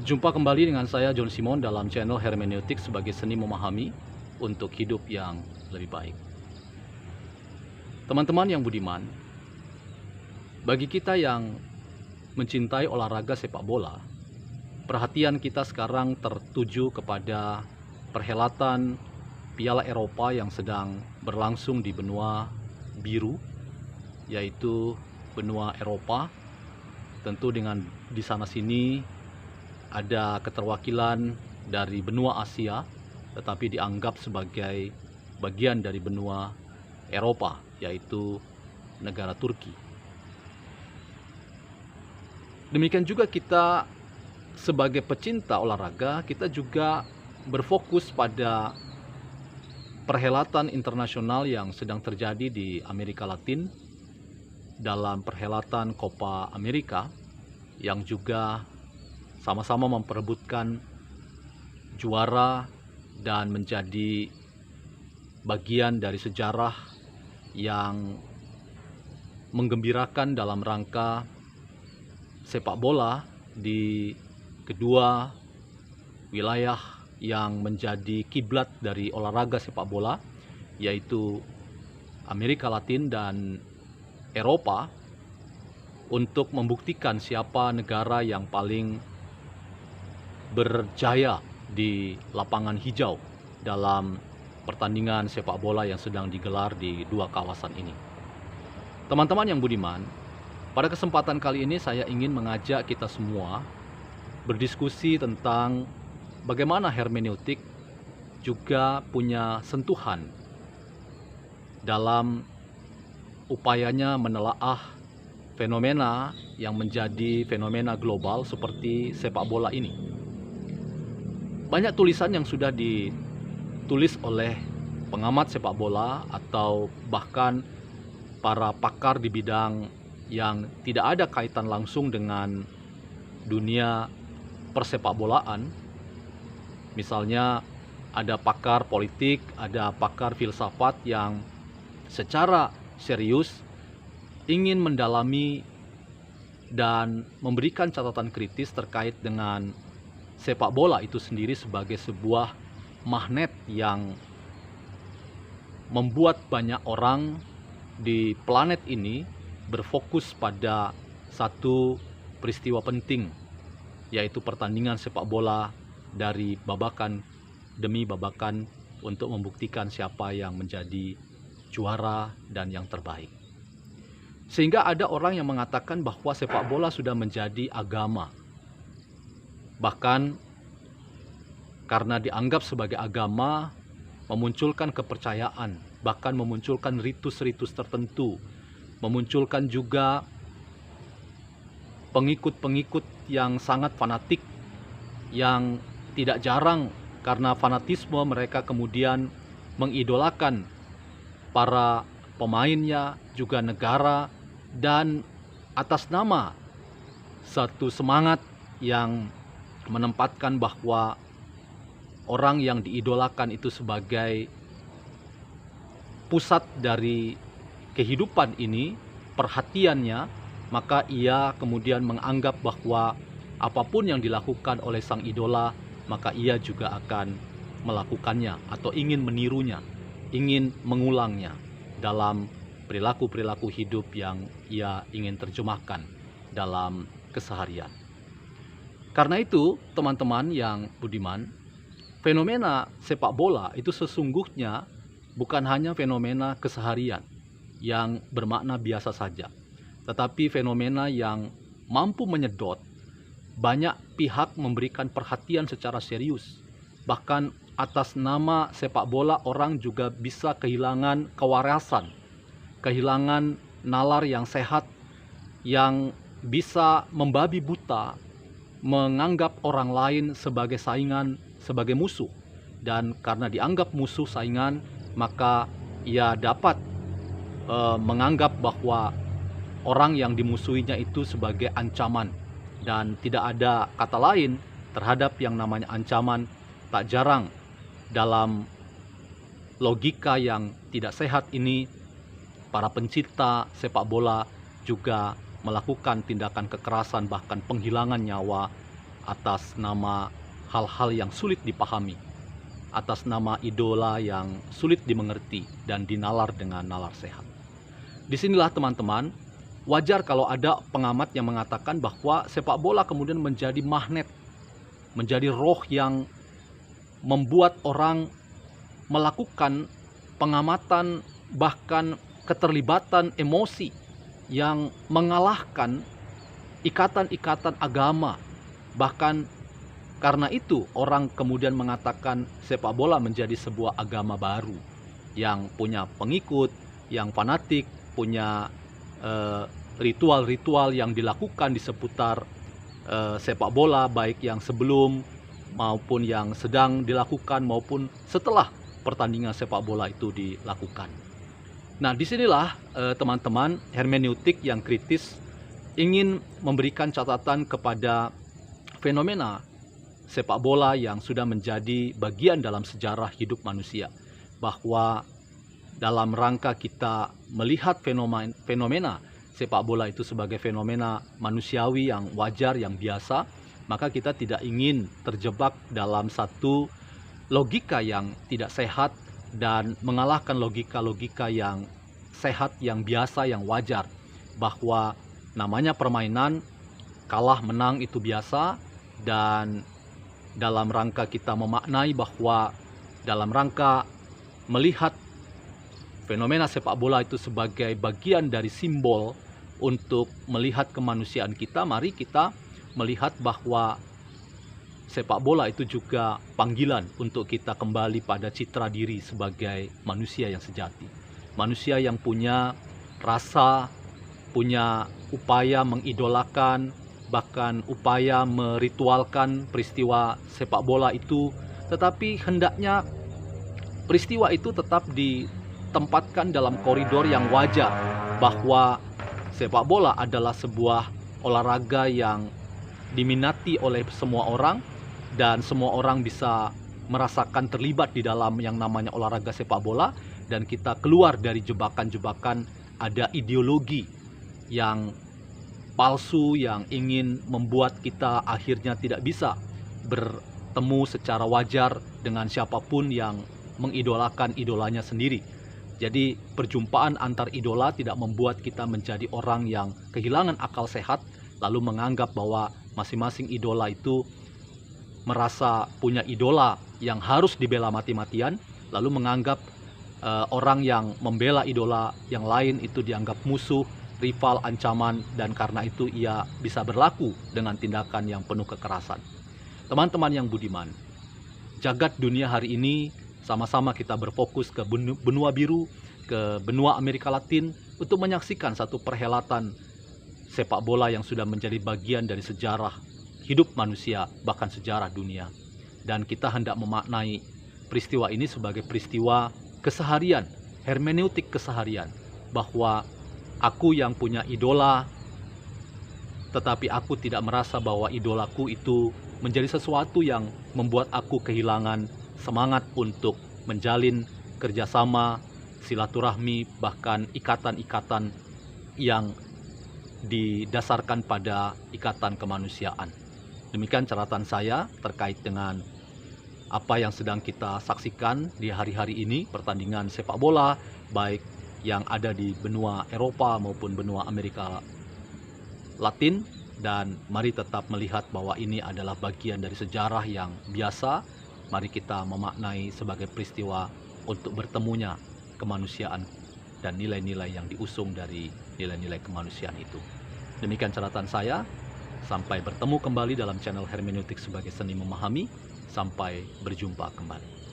Jumpa kembali dengan saya John Simon dalam channel Hermeneutik sebagai seni memahami untuk hidup yang lebih baik. Teman-teman yang budiman, bagi kita yang mencintai olahraga sepak bola, perhatian kita sekarang tertuju kepada perhelatan Piala Eropa yang sedang berlangsung di benua biru, yaitu benua Eropa. Tentu dengan di sana sini ada keterwakilan dari benua Asia, tetapi dianggap sebagai bagian dari benua Eropa, yaitu negara Turki. Demikian juga kita sebagai pecinta olahraga, kita juga berfokus pada perhelatan internasional yang sedang terjadi di Amerika Latin dalam perhelatan Copa America yang juga sama-sama memperebutkan juara dan menjadi bagian dari sejarah yang menggembirakan dalam rangka sepak bola di kedua wilayah yang menjadi kiblat dari olahraga sepak bola, yaitu Amerika Latin dan Eropa, untuk membuktikan siapa negara yang paling berjaya di lapangan hijau dalam pertandingan sepak bola yang sedang digelar di dua kawasan ini. Teman-teman yang budiman, pada kesempatan kali ini saya ingin mengajak kita semua berdiskusi tentang bagaimana hermeneutik juga punya sentuhan dalam upayanya menelaah fenomena yang menjadi fenomena global seperti sepak bola ini. Banyak tulisan yang sudah ditulis oleh pengamat sepak bola atau bahkan para pakar di bidang yang tidak ada kaitan langsung dengan dunia persepakbolaan. Misalnya ada pakar politik, ada pakar filsafat yang secara serius ingin mendalami dan memberikan catatan kritis terkait dengan sepak bola itu sendiri sebagai sebuah magnet yang membuat banyak orang di planet ini berfokus pada satu peristiwa penting, yaitu pertandingan sepak bola dari babakan demi babakan untuk membuktikan siapa yang menjadi juara dan yang terbaik. Sehingga ada orang yang mengatakan bahwa sepak bola sudah menjadi agama. Bahkan karena dianggap sebagai agama, memunculkan kepercayaan, bahkan memunculkan ritus-ritus tertentu, memunculkan juga pengikut-pengikut yang sangat fanatik, yang tidak jarang karena fanatisme mereka kemudian mengidolakan para pemainnya, juga negara, dan atas nama satu semangat yang menempatkan bahwa orang yang diidolakan itu sebagai pusat dari kehidupan ini, perhatiannya, maka ia kemudian menganggap bahwa apapun yang dilakukan oleh sang idola, maka ia juga akan melakukannya atau ingin menirunya, ingin mengulangnya dalam perilaku-perilaku hidup yang ia ingin terjemahkan dalam keseharian. Karena itu, teman-teman yang budiman, fenomena sepak bola itu sesungguhnya bukan hanya fenomena keseharian yang bermakna biasa saja, tetapi fenomena yang mampu menyedot banyak pihak memberikan perhatian secara serius. Bahkan atas nama sepak bola orang juga bisa kehilangan kewarasan, kehilangan nalar yang sehat, yang bisa membabi buta, menganggap orang lain sebagai saingan, sebagai musuh. Dan karena dianggap musuh saingan, maka ia dapat menganggap bahwa orang yang dimusuhinya itu sebagai ancaman. Dan tidak ada kata lain terhadap yang namanya ancaman. Tak jarang dalam logika yang tidak sehat ini, para pencinta sepak bola juga melakukan tindakan kekerasan, bahkan penghilangan nyawa atas nama hal-hal yang sulit dipahami, atas nama idola yang sulit dimengerti dan dinalar dengan nalar sehat. Disinilah teman-teman, wajar kalau ada pengamat yang mengatakan bahwa sepak bola kemudian menjadi magnet, menjadi roh yang membuat orang melakukan pengamatan, bahkan keterlibatan emosi yang mengalahkan ikatan-ikatan agama. Bahkan karena itu orang kemudian mengatakan sepak bola menjadi sebuah agama baru yang punya pengikut, yang fanatik, punya ritual-ritual yang dilakukan di seputar sepak bola, baik yang sebelum maupun yang sedang dilakukan maupun setelah pertandingan sepak bola itu dilakukan. Nah, disinilah teman-teman, hermeneutik yang kritis ingin memberikan catatan kepada fenomena sepak bola yang sudah menjadi bagian dalam sejarah hidup manusia, bahwa dalam rangka kita melihat fenomena sepak bola itu sebagai fenomena manusiawi yang wajar, yang biasa, maka kita tidak ingin terjebak dalam satu logika yang tidak sehat dan mengalahkan logika-logika yang sehat, yang biasa, yang wajar, bahwa namanya permainan, kalah menang itu biasa. Dan dalam rangka kita memaknai bahwa dalam rangka melihat fenomena sepak bola itu sebagai bagian dari simbol untuk melihat kemanusiaan kita, mari kita melihat bahwa sepak bola itu juga panggilan untuk kita kembali pada citra diri sebagai manusia yang sejati. Manusia yang punya rasa, punya upaya mengidolakan, bahkan upaya meritualkan peristiwa sepak bola itu, tetapi hendaknya peristiwa itu tetap ditempatkan dalam koridor yang wajar, bahwa sepak bola adalah sebuah olahraga yang diminati oleh semua orang dan semua orang bisa merasakan terlibat di dalam yang namanya olahraga sepak bola, dan kita keluar dari jebakan-jebakan ada ideologi yang palsu yang ingin membuat kita akhirnya tidak bisa bertemu secara wajar dengan siapapun yang mengidolakan idolanya sendiri. Jadi perjumpaan antar idola tidak membuat kita menjadi orang yang kehilangan akal sehat, lalu menganggap bahwa masing-masing idola itu merasa punya idola yang harus dibela mati-matian, lalu menganggap orang yang membela idola yang lain itu dianggap musuh, rival, ancaman, dan karena itu ia bisa berlaku dengan tindakan yang penuh kekerasan. Teman-teman yang budiman, jagat dunia hari ini sama-sama kita berfokus ke benua biru, ke benua Amerika Latin untuk menyaksikan satu perhelatan sepak bola yang sudah menjadi bagian dari sejarah hidup manusia, bahkan sejarah dunia. Dan kita hendak memaknai peristiwa ini sebagai peristiwa keseharian, hermeneutik keseharian, bahwa aku yang punya idola, tetapi aku tidak merasa bahwa idolaku itu menjadi sesuatu yang membuat aku kehilangan semangat untuk menjalin kerjasama, silaturahmi, bahkan ikatan-ikatan yang didasarkan pada ikatan kemanusiaan. Demikian catatan saya terkait dengan apa yang sedang kita saksikan di hari-hari ini, pertandingan sepak bola, baik yang ada di benua Eropa maupun benua Amerika Latin. Dan mari tetap melihat bahwa ini adalah bagian dari sejarah yang biasa. Mari kita memaknai sebagai peristiwa untuk bertemunya kemanusiaan dan nilai-nilai yang diusung dari nilai-nilai kemanusiaan itu. Demikian catatan saya. Sampai bertemu kembali dalam channel Hermeneutik sebagai Seni Memahami. Sampai berjumpa kembali.